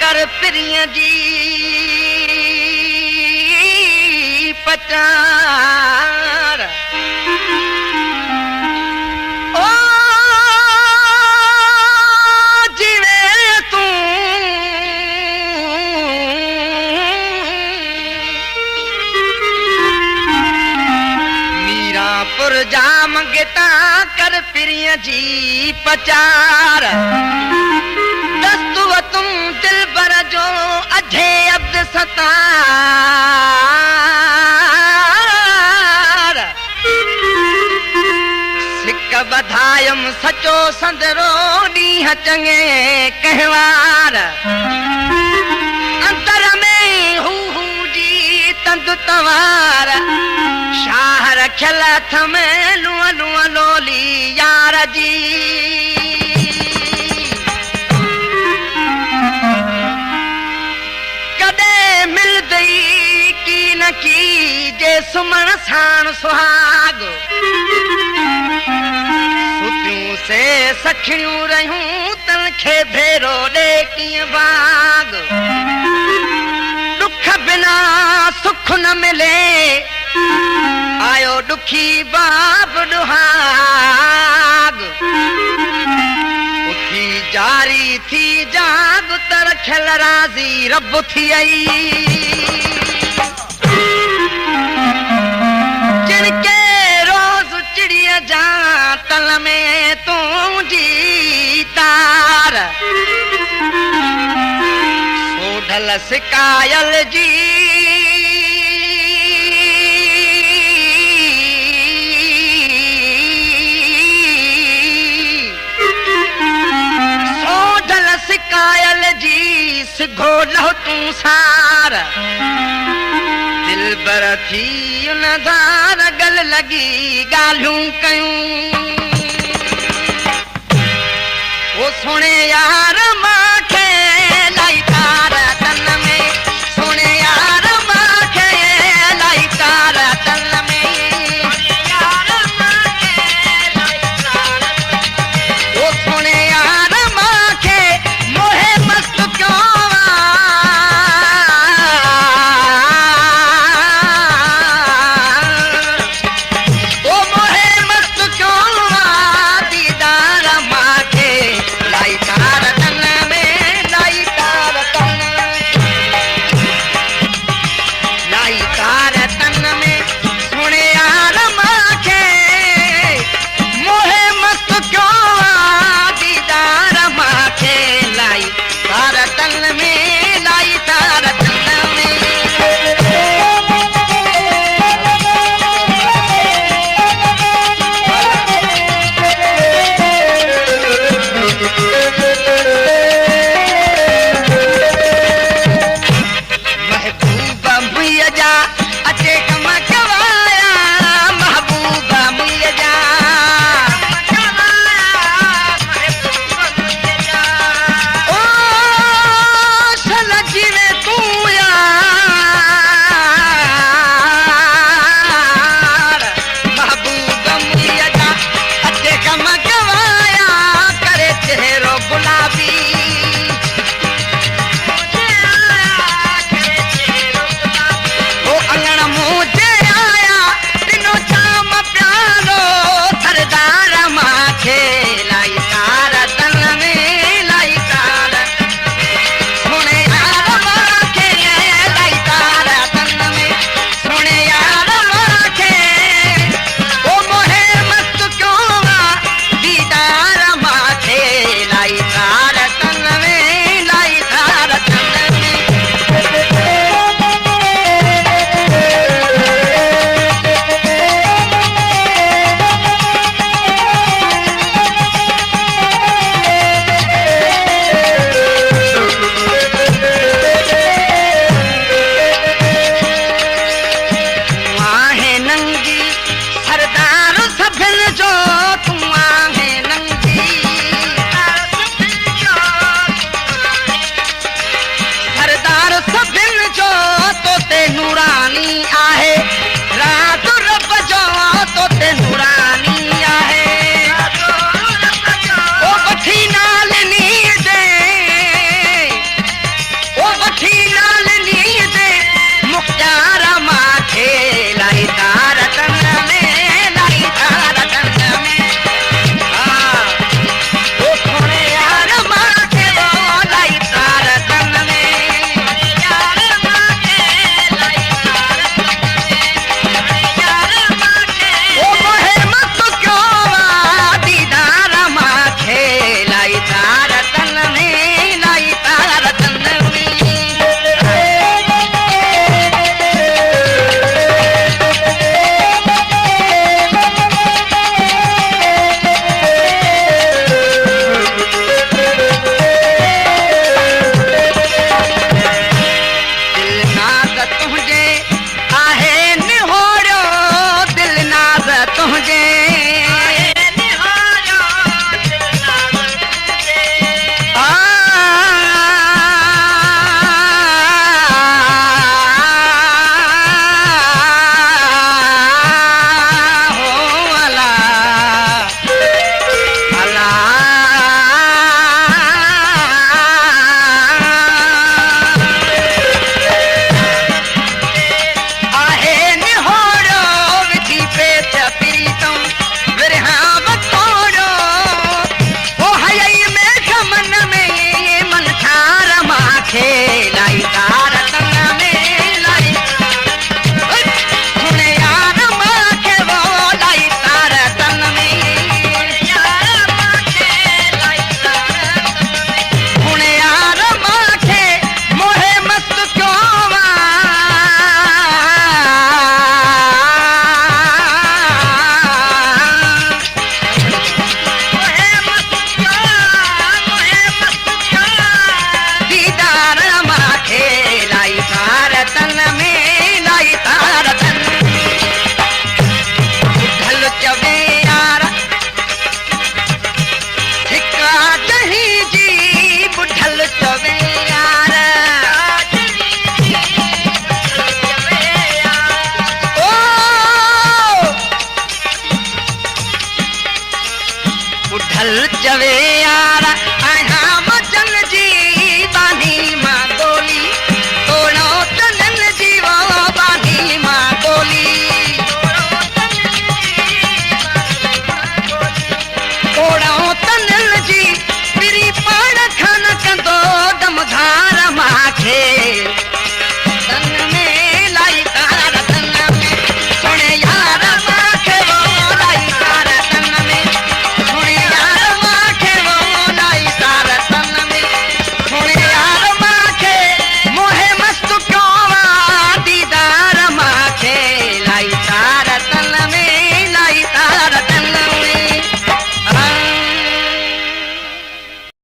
कर प्रिय जी पचार ओ जिवे तू मीरापुर जा मंगता कर प्रिय जी पचार दस्तु तुम दिल बर जो अझे अब्द सतार सिक बधायम सचो संदरो ॾींहं चङे कहवार अंतर में हू जी तंद तवार शाह रखियल हथ में लूअ लूअ लोली यार जी की जे सुमण साण सुहाग सुतियूं से सखियूं रहियूं तन खे भेरो ॾे कीअं बाग दुख बिना सुख न मिले आयो दुखी बाप दुहाग उथी जारी थी जाग तर रखियल राज़ी रब थी आई जिनके रोज चिड़िया जा तल में तू जी तार सोढल सिकायल जी सोढल सिकायल जी सिघो लहो तू सार दिल बर थी उन धार गल लगी गालियूं कयूं ओ सुणे यार मां